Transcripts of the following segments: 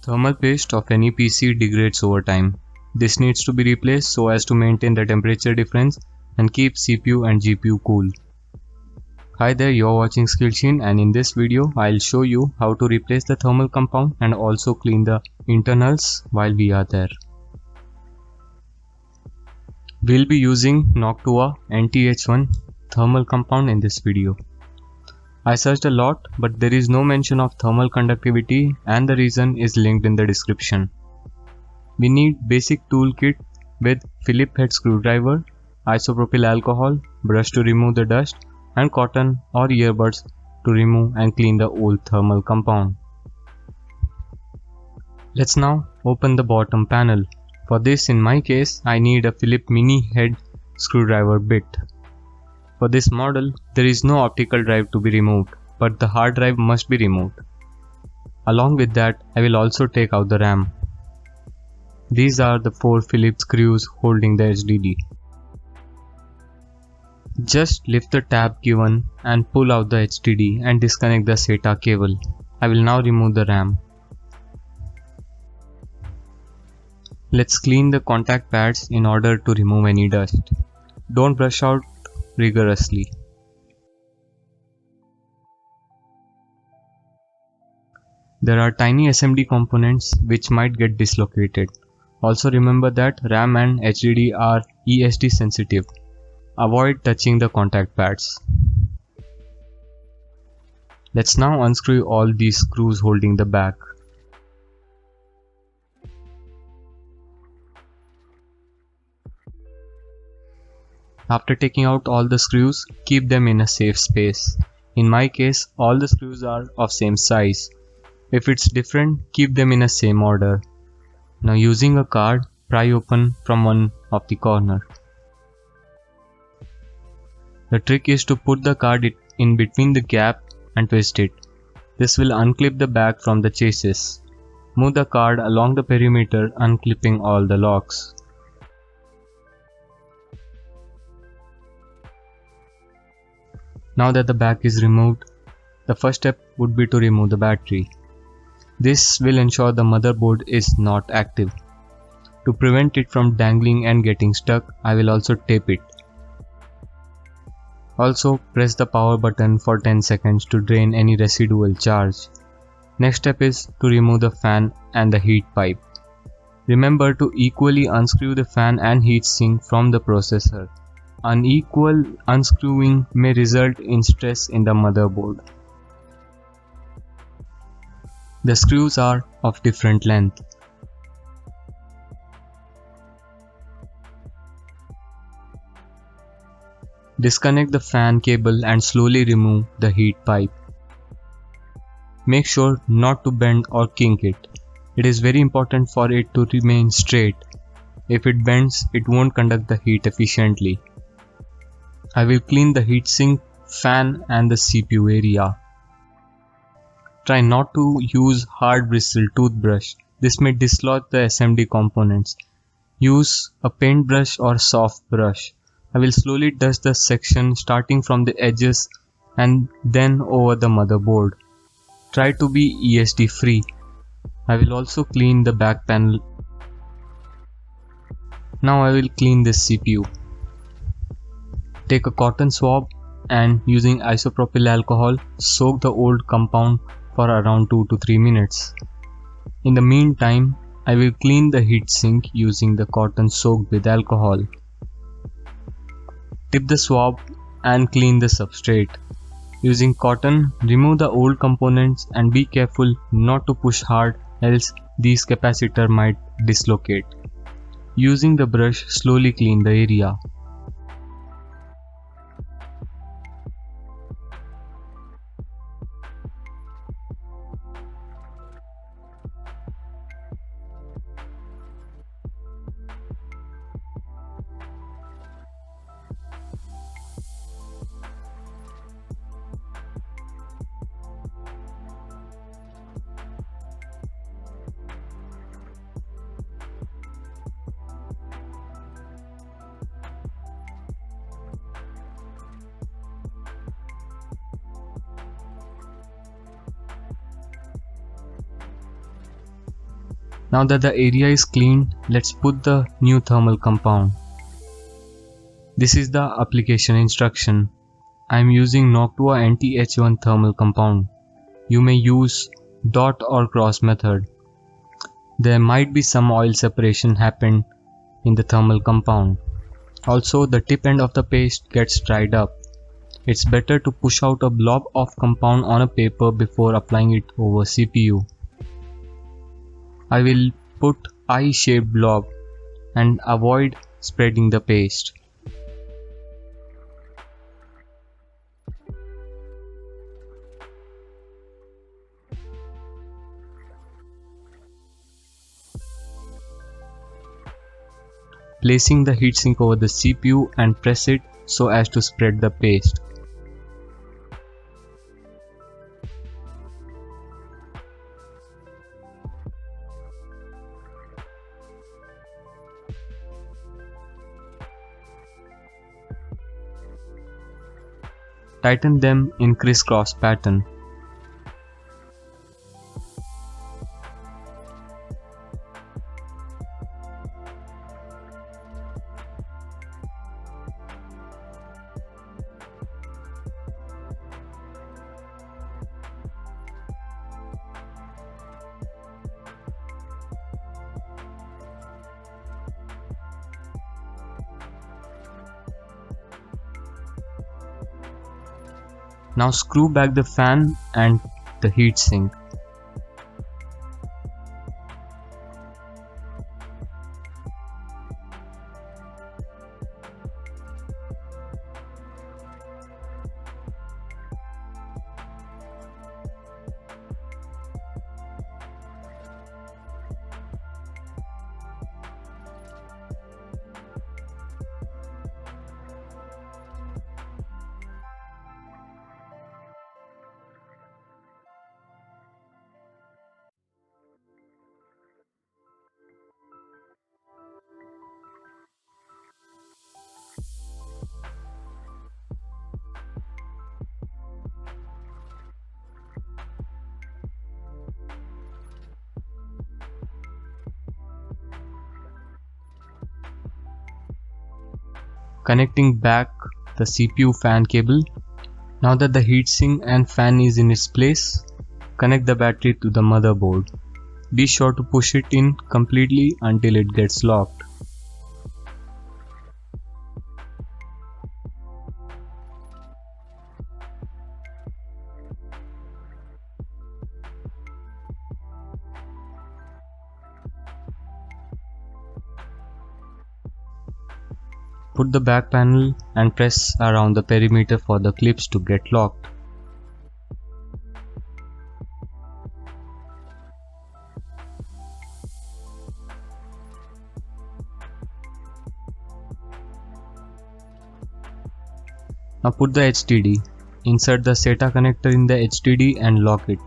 Thermal paste of any PC degrades over time. This needs to be replaced so as to maintain the temperature difference and keep CPU and GPU cool. Hi there, you're watching SkillSheen, and in this video I'll show you how to replace the thermal compound and also clean the internals while we are there. We'll be using Noctua NT-H1 thermal compound in this video. I searched a lot, but there is no mention of thermal conductivity, and the reason is linked in the description. We need basic toolkit with Phillips head screwdriver, isopropyl alcohol, brush to remove the dust, and cotton or earbuds to remove and clean the old thermal compound. Let's now open the bottom panel. For this, in my case, I need a Phillips mini head screwdriver bit. For this model, there is no optical drive to be removed, but the hard drive must be removed. Along with that, I will also take out the RAM. These are the 4 Phillips screws holding the HDD. Just lift the tab given and pull out the HDD and disconnect the SATA cable. I will now remove the RAM. Let's clean the contact pads in order to remove any dust. Don't brush out rigorously. There are tiny SMD components which might get dislocated. Also remember that RAM and HDD are ESD sensitive. Avoid touching the contact pads. Let's now unscrew all these screws holding the back. After taking out all the screws, keep them in a safe space. In my case, all the screws are of same size. If it's different, keep them in a same order. Now using a card, pry open from one of the corner. The trick is to put the card in between the gap and twist it. This will unclip the back from the chassis. Move the card along the perimeter, unclipping all the locks. Now that the back is removed, the first step would be to remove the battery. This will ensure the motherboard is not active. To prevent it from dangling and getting stuck, I will also tape it. Also, press the power button for 10 seconds to drain any residual charge. Next step is to remove the fan and the heat pipe. Remember to equally unscrew the fan and heatsink from the processor. Unequal unscrewing may result in stress in the motherboard. The screws are of different length. Disconnect the fan cable and slowly remove the heat pipe. Make sure not to bend or kink it. It is very important for it to remain straight. If it bends, it won't conduct the heat efficiently. I will clean the heatsink, fan and the CPU area. Try not to use hard bristle toothbrush. This may dislodge the SMD components. Use a paintbrush or soft brush. I will slowly dust the section starting from the edges and then over the motherboard. Try to be ESD free. I will also clean the back panel. Now I will clean this CPU. Take a cotton swab and using isopropyl alcohol, soak the old compound for around 2 to 3 minutes. In the meantime, I will clean the heatsink using the cotton soaked with alcohol. Tip the swab and clean the substrate. Using cotton, remove the old components and be careful not to push hard, else these capacitor might dislocate. Using the brush, slowly clean the area. Now that the area is cleaned, let's put the new thermal compound. This is the application instruction. I am using Noctua NT-H1 thermal compound. You may use dot or cross method. There might be some oil separation happen in the thermal compound. Also, the tip end of the paste gets dried up. It's better to push out a blob of compound on a paper before applying it over CPU. I will put eye-shaped blob and avoid spreading the paste. Placing the heatsink over the CPU and press it so as to spread the paste. Tighten them in crisscross pattern. Now screw back the fan and the heatsink. Connecting back the CPU fan cable. Now that the heatsink and fan is in its place, connect the battery to the motherboard. Be sure to push it in completely until it gets locked. Put the back panel and press around the perimeter for the clips to get locked. Now put the HDD. Insert the SATA connector in the HDD and lock it.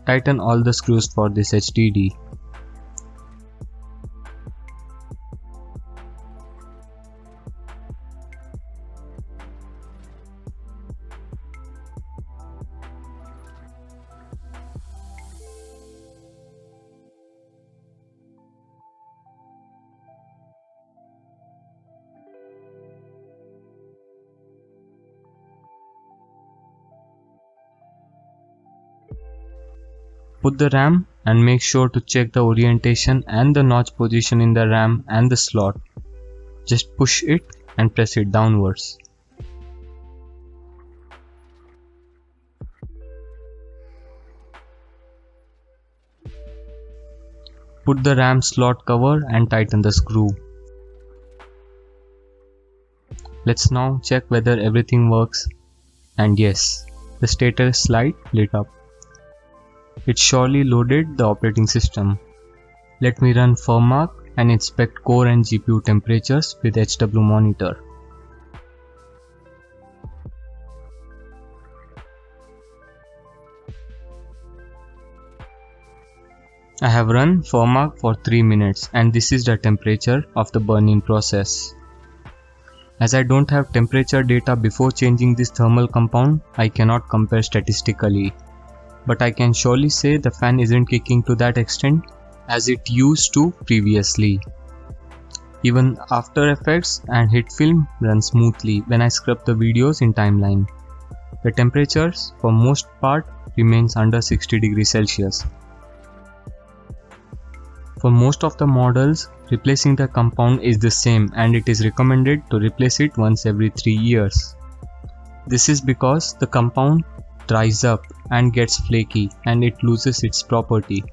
Tighten all the screws for this HDD. Put the RAM and make sure to check the orientation and the notch position in the RAM and the slot. Just push it and press it downwards. Put the RAM slot cover and tighten the screw. Let's now check whether everything works, and yes, the status light lit up. It surely loaded the operating system. Let me run firmmark and inspect core and GPU temperatures with HW monitor. I have run firmmark for 3 minutes and this is the temperature of the burn-in process. As I don't have temperature data before changing this thermal compound, I cannot compare statistically. But I can surely say the fan isn't kicking to that extent as it used to previously. Even After Effects and HitFilm run smoothly when I scrub the videos in timeline. The temperatures for most part remains under 60 degrees Celsius. For most of the models, replacing the compound is the same and it is recommended to replace it once every 3 years. This is because the compound dries up and gets flaky and it loses its property.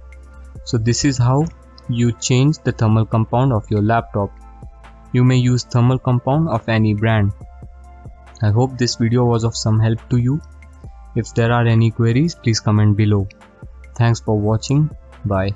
So this is how you change the thermal compound of your laptop. You may use thermal compound of any brand. I hope this video was of some help to you. If there are any queries, please comment below. Thanks for watching. Bye.